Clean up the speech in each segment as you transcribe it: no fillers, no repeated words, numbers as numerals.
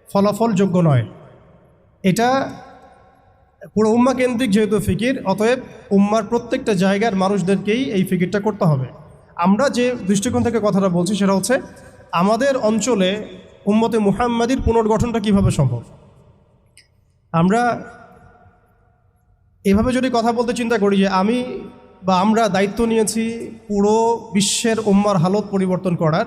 ফলাফলযোগ্য নয়। এটা পুরো উম্মা কেন্দ্রিক যেহেতু ফিকির, অতএব উম্মার প্রত্যেকটা জায়গার মানুষদেরকেই এই ফিকিরটা করতে হবে। আমরা যে দৃষ্টিকোণ থেকে কথাটা বলছি সেটা হচ্ছে আমাদের অঞ্চলে উম্মতে মুহাম্মাদির পুনর্গঠনটা কিভাবে সম্ভব। আমরা এভাবে যদি কথা বলতে চিন্তা করি যে আমি বা আমরা দায়িত্ব নিয়েছি পুরো বিশ্বের উম্মার হালত পরিবর্তন করার,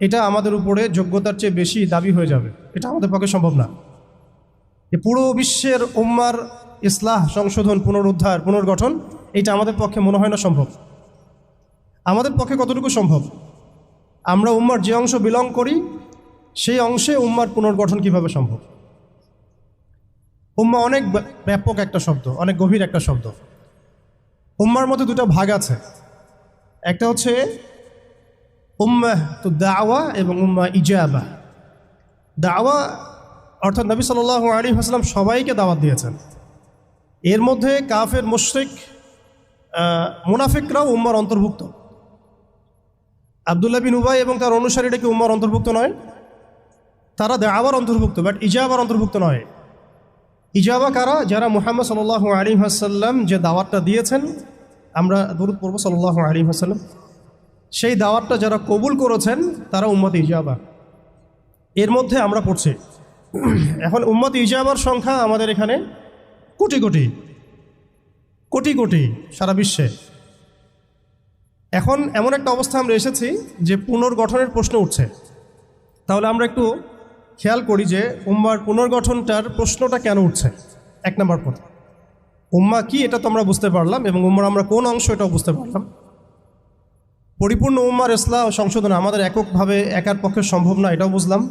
এটা আমাদের উপরে যোগ্যতার চেয়ে বেশি দাবি হয়ে যাবে। এটা আমাদের পক্ষে সম্ভব না। যে পুরো বিশ্বের উম্মার ইসলাহ, সংশোধন, পুনরুদ্ধার, পুনর্গঠন, এটা আমাদের পক্ষে মনে হয় না সম্ভব। আমাদের পক্ষে কতটুকু সম্ভব? আমরা উম্মার যে অংশ বিলং করি সেই অংশে উম্মার পুনর্গঠন কিভাবে সম্ভব। উম্মা অনেক ব্যাপক একটা শব্দ, অনেক গভীর একটা শব্দ। উম্মার মধ্যে দুটো ভাগ আছে, একটা হচ্ছে উম্মাহ তো দাওয়া এবং উম্মা ইজাবা। দাওয়া অর্থাৎ নবী সাল্লাল্লাহু আলাইহি ওয়াসাল্লাম সবাইকে দাওয়াত দিয়েছেন। এর মধ্যে কাফের, মুশরিক, মুনাফিকরাও উম্মার অন্তর্ভুক্ত। আব্দুল্লাহ বিন উবাই এবং তার অনুসারীরা কি উম্মার অন্তর্ভুক্ত নয়? তারা দাওয়ার অন্তর্ভুক্ত, বাট ইজাবার অন্তর্ভুক্ত নয়। ইজাবা কারা? যারা মুহাম্মদ সাল্লাল্লাহু আলাইহি ওয়াসাল্লাম যে দাওয়াতটা দিয়েছেন, আমরা দরুদ পড়ব সাল্লাল্লাহু আলাইহি ওয়াসাল্লাম, সেই দাওয়াতটা যারা কবুল করেছেন তারা উম্মত ইজাবা। এর মধ্যে আমরা পড়ছি। এখন উম্মত ইজাবার সংখ্যা আমাদের এখানে কোটি কোটি কোটি কোটি সারা বিশ্বে। এখন এমন একটা অবস্থা আমরা এসেছি যে পুনর্গঠনের প্রশ্ন উঠছে। তাহলে আমরা একটু খেয়াল করি যে উম্মার পুনর্গঠনটার প্রশ্নটা কেন উঠছে। এক নম্বর কথা, উম্মা কি এটা তো আমরা বুঝতে পারলাম, এবং উম্মার আমরা কোন অংশ এটাও বুঝতে পারলাম। পরিপূর্ণ উম্মার ইসলাহ ও সংশোধন আমাদের এককভাবে একার পক্ষে সম্ভব না, এটাও বুঝলাম।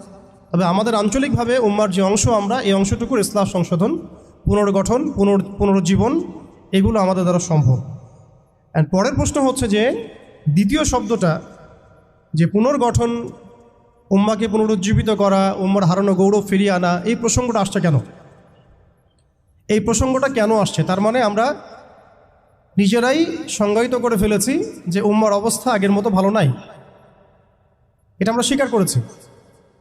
তবে আমাদের আঞ্চলিকভাবে উম্মার যে অংশ, আমরা এই অংশটুকুর ইসলাহ, সংশোধন, পুনর্গঠন, পুনরুজ্জীবন, এগুলো আমাদের দ্বারা সম্ভব। অ্যান্ড পরের প্রশ্ন হচ্ছে যে দ্বিতীয় শব্দটা, যে পুনর্গঠন, উম্মাকে পুনরুজ্জীবিত করা, উম্মার হারানো গৌরব ফিরিয়ে আনা, এই প্রসঙ্গটা আসছে কেন? এই প্রসঙ্গটা কেন আসছে? তার মানে আমরা নিজেরাই সংজ্ঞায়িত করে ফেলেছি যে উম্মার অবস্থা আগের মতো ভালো নাই। এটা আমরা স্বীকার করেছি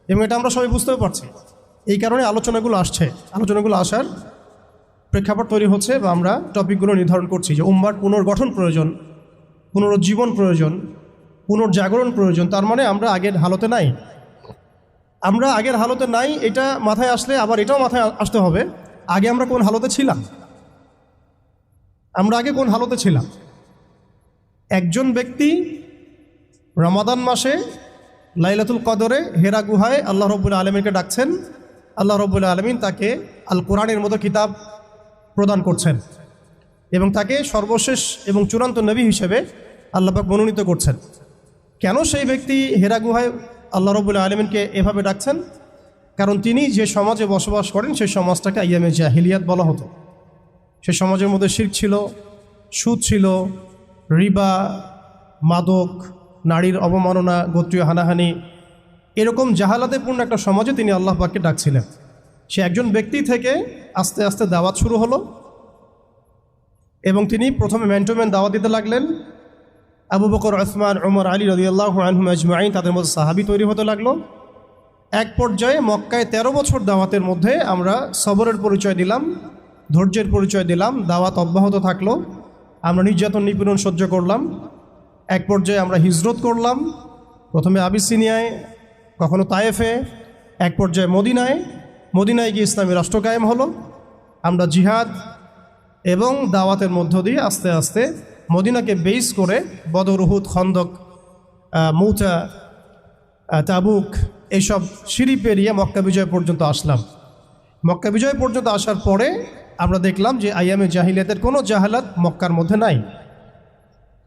এবং এটা আমরা সবাই বুঝতেও পারছি। এই কারণে আলোচনাগুলো আসছে। আলোচনাগুলো আসার প্রেক্ষাপট তৈরি হচ্ছে, বা আমরা টপিকগুলো নির্ধারণ করছি যে উম্মার পুনর্গঠন প্রয়োজন, পুনরুজ্জীবন প্রয়োজন, পুনর্জাগরণ প্রয়োজন। তার মানে আমরা আগের হালতে নাই। আমরা আগের হালতে নাই, এটা মাথায় আসলে আবার এটাও মাথায় আসতে হবে আগে আমরা কোন হালতে ছিলাম। আমরা আগে কোন হালতে ছিলাম? একজন ব্যক্তি রমাদান মাসে লাইলাতুল কদরে হেরা গুহায় আল্লাহ রব্বুল আলমিনকে ডাকছেন। আল্লাহ রব্বুল আলমিন তাকে আল কোরআনের মতো কিতাব প্রদান করছেন এবং তাকে সর্বশেষ এবং চূড়ান্ত নবী হিসেবে আল্লাহ পাক মনোনীত করছেন। কেন সেই ব্যক্তি হেরা গুহায় আল্লাহ রব্বুল আলমিনকে এভাবে ডাকছেন? কারণ তিনি যে সমাজে বসবাস করেন সেই সমাজটাকে আইয়ামে জাহিলিয়াত বলা হতো। সে সমাজের মধ্যে শিরক ছিল, সুদ ছিল, রিবা, মাদক, নারীর অবমাননা, গোত্রীয় হানাহানি, এরকম জাহালাতেপূর্ণ একটা সমাজে তিনি আল্লাহ পাককে ডাকছিলেন। সে একজন ব্যক্তি থেকে আস্তে আস্তে দাওয়াত শুরু হলো এবং তিনি প্রথমে ম্যান টু ম্যান দাওয়াত দিতে লাগলেন। আবু বকর, উসমান, ওমর, আলী রাদিয়াল্লাহু আনহুম আজমাইন, তাদের মধ্যে সাহাবী তৈরি হতে লাগলো। এক পর্যায়ে মক্কায় 13 বছর দাওয়াতের মধ্যে আমরা সবরের পরিচয় দিলাম, ধৈর্যের পরিচয় দিলাম। দাওয়াত অব্যাহত থাকলো, আমরা নির্যাতন নিপীড়ন সহ্য করলাম। এক পর্যায়ে আমরা হিজরত করলাম, প্রথমে আবিসিনিয়ায়, কখনো তায়েফে, এক পর্যায়ে মদিনায় গিয়ে ইসলামী রাষ্ট্র কায়েম হলো। আমরা জিহাদ এবং দাওয়াতের মধ্য দিয়ে আস্তে আস্তে মদিনাকে বেস করে বদর, উহুদ, খন্দক, মৌতা, তাবুক, এইসব সিঁড়ি পেরিয়ে মক্কা বিজয় পর্যন্ত আসলাম। মক্কা বিজয় পর্যন্ত আসার পরে আমরা দেখলাম যে আইয়ামে জাহিলিয়াতের কোনো জাহালাত মক্কার মধ্যে নাই।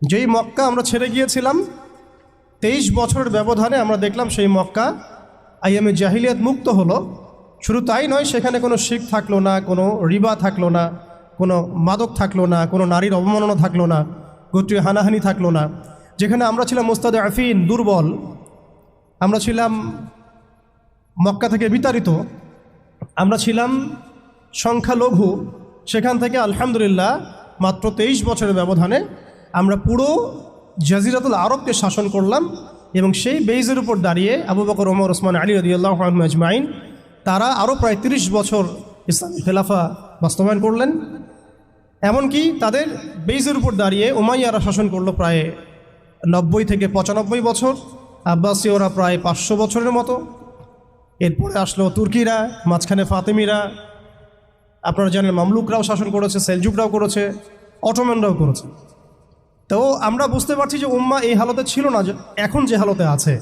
যেই মক্কা আমরা ছেড়ে গিয়েছিলাম 23 বছরের ব্যবধানে আমরা দেখলাম সেই মক্কা আইয়ামে জাহিলিয়াত মুক্ত হলো। শুধু তাই নয়, সেখানে কোনো শিরক থাকলো না, কোনো রিবা থাকলো না, কোনো মাদক থাকলো না, কোনো নারীর অবমাননা থাকলো না, গোত্রীয় হানাহানি থাকলো না। যেখানে আমরা ছিলাম মুস্তাদআফিন, দুর্বল, আমরা ছিলাম মক্কা থেকে বিতাড়িত, আমরা ছিলাম সংখ্যালঘু, সেখান থেকে আলহামদুলিল্লাহ মাত্র 23 বছরের ব্যবধানে আমরা পুরো জাজিরাতুল আরবকে শাসন করলাম। এবং সেই বেইজের উপর দাঁড়িয়ে আবু বকর, ওমর, ওসমান, আলী রাদিয়াল্লাহু আনহুম আজমাইন তারা আরও প্রায় 30 বছর ইসলামী খেলাফা বাস্তবায়ন করলেন। এমনকি তাদের বেইজের উপর দাঁড়িয়ে উমাইয়ারা শাসন করলো প্রায় 90 থেকে 95 বছর, আব্বাসীয়রা প্রায় 500 বছরের মতো। এরপরে আসলো তুর্কিরা, মাঝখানে ফাতেমিরা, আপনারা জানেন মামলুকরাও শাসন করেছে, সেলজুকরাও করেছে, অটোম্যানরাও করেছে। তো আমরা বুঝতে পারছি যে উম্মাহ এই হালতে ছিল না এখন যে হালতে আছে।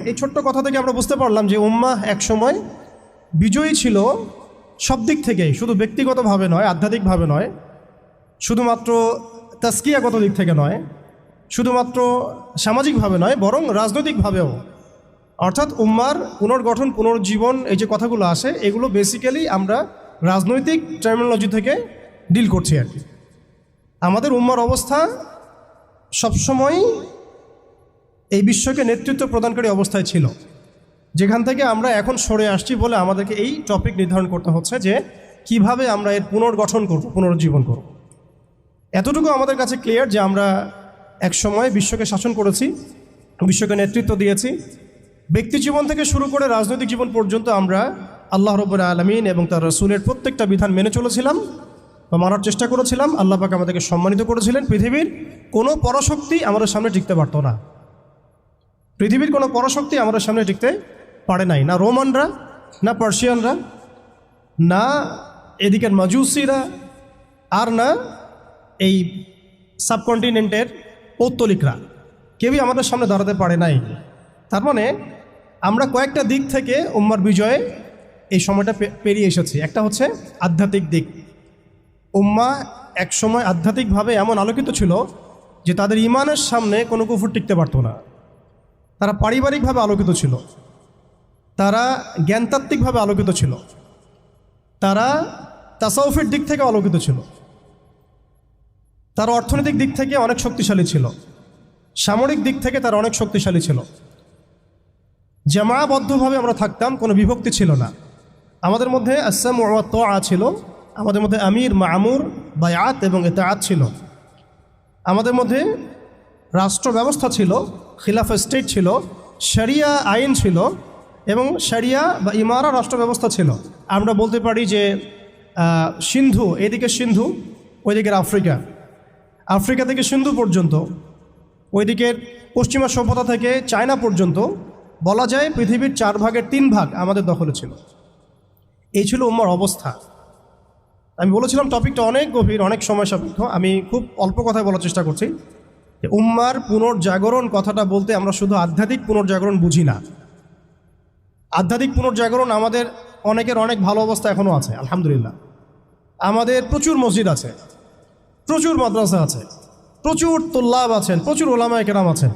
এই ছোট্ট কথা থেকে আমরা বুঝতে পারলাম যে উম্মাহ একসময় বিজয়ী ছিল সব দিক থেকেই, শুধু ব্যক্তিগতভাবে নয়, আধ্যাত্মিকভাবে নয়, শুধুমাত্র তাস্কিয়াগত দিক থেকে নয়, শুধুমাত্র সামাজিকভাবে নয়, বরং রাজনৈতিকভাবেও। অর্থাৎ উম্মার পুনর্গঠন, পুনর্জীবন, এই যে কথাগুলো আসে, এগুলো বেসিক্যালি আমরা রাজনৈতিক টার্মিনোলজি থেকে ডিল করছি আর কি। আমাদের উম্মার অবস্থা সবসময় এই বিশ্বকে নেতৃত্ব প্রদানকারী অবস্থায় ছিল, যেখান থেকে আমরা এখন সরে আসছি বলে আমাদেরকে এই টপিক নির্ধারণ করতে হচ্ছে যে কিভাবে আমরা এর পুনর্গঠন করব, পুনরুজ্জীবন করব। এতটুকু আমাদের কাছে ক্লিয়ার যে আমরা এক সময় বিশ্বকে শাসন করেছি, বিশ্বকে নেতৃত্ব দিয়েছি। ব্যক্তি জীবন থেকে শুরু করে রাজনৈতিক জীবন পর্যন্ত আমরা আল্লাহ রাব্বুল আলামিন এবং তার রাসূলের প্রত্যেকটা বিধান মেনে চলেছিলাম বা মানার চেষ্টা করেছিলাম। আল্লাহ পাক আমাদেরকে সম্মানিত করেছিলেন। পৃথিবীর কোনো পরাশক্তি আমাদের সামনে টিকতে পারত না। পৃথিবীর কোনো পরাশক্তি আমাদের সামনে টিকতে পারে নাই, না রোমানরা, না পার্সিয়ানরা, না এদিকের মাজুসিরা, আর না এই সাবকন্টিনেন্টের পৌত্তলিকরা। কেউই আমাদের সামনে দাঁড়াতে পারে নাই। তার মানে আমরা কয়েকটা দিক থেকে উম্মার বিজয়ে এই সময়টা পেরিয়ে এসেছি। একটা হচ্ছে আধ্যাত্মিক দিক। উম্মাহ এক সময় আধ্যাত্মিকভাবে এমন আলোকিত ছিল যে তাদের ইমানের সামনে কোনো কুফর টিকতে পারত না। তারা পারিবারিকভাবে আলোকিত ছিল, তারা জ্ঞানতাত্ত্বিকভাবে আলোকিত ছিল, তারা তাসাউফের দিক থেকে আলোকিত ছিল, তারা অর্থনৈতিক দিক থেকে অনেক শক্তিশালী ছিল, সামরিক দিক থেকে তারা অনেক শক্তিশালী ছিল। জামাবদ্ধভাবে আমরা থাকতাম, কোনো বিভক্তি ছিল না। আমাদের মধ্যে আসসামু ওয়া তাআ ছিল, আমাদের মধ্যে আমির, মামুর, বায়াত এবং ইতাআত ছিল। আমাদের মধ্যে রাষ্ট্র ব্যবস্থা ছিল, খিলাফা স্টেট ছিল, শরিয়া আইন ছিল এবং শরিয়া বা ইমারা রাষ্ট্র ব্যবস্থা ছিল। আমরা বলতে পারি যে সিন্ধু, এদিকে সিন্ধু, ওইদিকের আফ্রিকা, আফ্রিকা থেকে সিন্ধু পর্যন্ত, ওইদিকের পশ্চিমা সভ্যতা থেকে চায়না পর্যন্ত বলা যায় পৃথিবীর 4 ভাগের 3 ভাগ আমাদের দখলে ছিল। এই ছিল উম্মার অবস্থা। আমি বলেছিলাম টপিকটা অনেক গভীর, অনেক সময় সাপেক্ষ। আমি খুব অল্প কথায় বলার চেষ্টা করছি যে উম্মার পুনর্জাগরণ কথাটা বলতে আমরা শুধু আধ্যাত্মিক পুনর্জাগরণ বুঝি না। আধ্যাত্মিক পুনর্জাগরণ আমাদের অনেকের অনেক ভালো অবস্থা এখনও আছে, আলহামদুলিল্লাহ। আমাদের প্রচুর মসজিদ আছে, প্রচুর মাদ্রাসা আছে, প্রচুর তুল্লাব আছেন, প্রচুর ওলামায়ে কেরাম আছেন।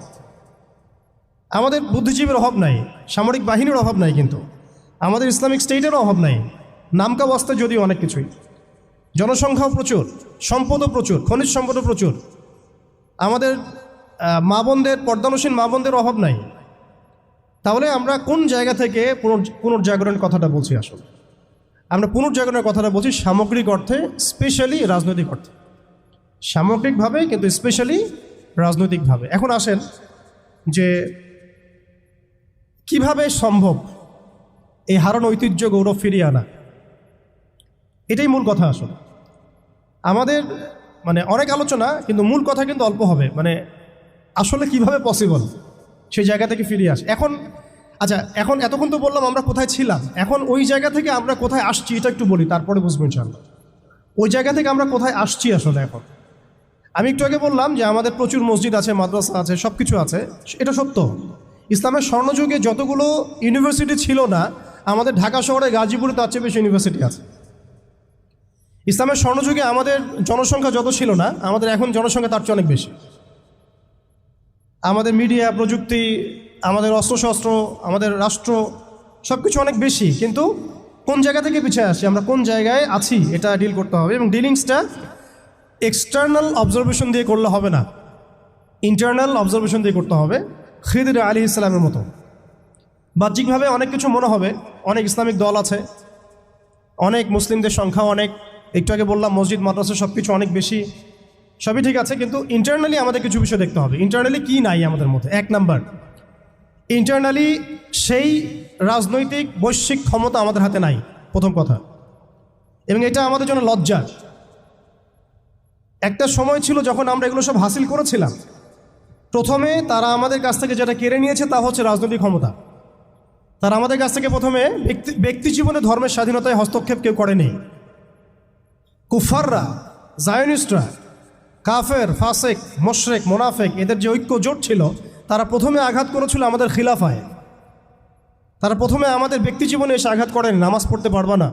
আমাদের বুদ্ধিজীবীর অভাব নাই, সামরিক বাহিনীর অভাব নাই, কিন্তু আমাদের ইসলামিক স্টেটেরও অভাব নাই। নামকা বাস্তে যদিও অনেক কিছুই, জনসংখ্যাও প্রচুর, সম্পদও প্রচুর, খনিজ সম্পদও প্রচুর। আমাদের মা বোনদের, পর্দানসীন মা বোনদের অভাব নাই। তাহলে আমরা কোন জায়গা থেকে পুনর্জাগরণের কথাটা বলছি? আসলে আমরা পুনর্জাগরণের কথাটা বলছি সামগ্রিক অর্থে, স্পেশালি রাজনৈতিক অর্থে। সামগ্রিকভাবে কিন্তু স্পেশালি রাজনৈতিকভাবে। এখন আসেন যে কিভাবে সম্ভব এই হারানো ঐতিহ্য, গৌরব ফিরিয়ে আনা। এটাই মূল কথা। আসলে আমাদের অনেক আলোচনা, কিন্তু মূল কথা কিন্তু অল্প হবে। আসলে কিভাবে পসিবল সেই জায়গা থেকে ফিরিয়ে আসে। এখন এতক্ষণ তো বললাম আমরা কোথায় ছিলাম, এখন ওই জায়গা থেকে আমরা কোথায় আসছি এটা একটু বলি, তারপরে বুঝবো ইনশাআল্লাহ। ওই জায়গা থেকে আমরা কোথায় আসছি আসলে। এখন আমি একটু আগে বললাম যে আমাদের প্রচুর মসজিদ আছে, মাদ্রাসা আছে, সব কিছু আছে, এটা সত্য। ইসলামের স্বর্ণযুগে যতগুলো ইউনিভার্সিটি ছিল না, আমাদের ঢাকা শহরে, গাজীপুরে তার চেয়ে বেশি ইউনিভার্সিটি আছে। ইসলামের স্বর্ণযুগে আমাদের জনসংখ্যা যত ছিল না, আমাদের এখন জনসংখ্যা তার চেয়ে অনেক বেশি। আমাদের মিডিয়া, প্রযুক্তি, আমাদের অস্ত্রশস্ত্র, আমাদের রাষ্ট্র, সব কিছু অনেক বেশি। কিন্তু কোন জায়গা থেকে পিছিয়ে আসি, আমরা কোন জায়গায় আছি, এটা ডিল করতে হবে। এবং ডিলিংসটা এক্সটার্নাল অবজারভেশন দিয়ে করলে হবে না, ইন্টারনাল অবজারভেশন দিয়ে করতে হবে। খিদির আলাইহিস সালামের মতো বাহ্যিকভাবে অনেক কিছু মনে হবে, অনেক ইসলামিক দল আছে, অনেক মুসলিমদের সংখ্যা অনেক, একটু আগে বললাম মসজিদ, মাদ্রাসা সব কিছু অনেক বেশি, সবই ঠিক আছে। কিন্তু ইন্টারনালি আমাদের কিছু বিষয় দেখতে হবে। ইন্টারনালি কি নাই আমাদের মধ্যে? 1 নাম্বার, ইন্টারনালি সেই রাজনৈতিক বৈশ্বিক ক্ষমতা আমাদের হাতে নাই, প্রথম কথা। এবং এটা আমাদের জন্য লজ্জা। একটা সময় ছিল যখন আমরা এগুলো সব হাসিল করেছিলাম, প্রথমে তারা আমাদের কাছ থেকে যেটা কেড়ে নিয়েছে তা হচ্ছে রাজনৈতিক ক্ষমতা। তারা আমাদের কাছ থেকে প্রথমে ব্যক্তি জীবনে ধর্মের স্বাধীনতায় হস্তক্ষেপ কেউ করেনি। কুফাররা, জায়নিস্টরা, কাফের, ফাসেক, মোশরেক, মোনাফেক, এদের যে ঐক্য জোট ছিল, তারা প্রথমে আঘাত করেছিল আমাদের খিলাফায়। তারা প্রথমে আমাদের ব্যক্তি জীবনে এসে আঘাত করেনি, নামাজ পড়তে পারবা না,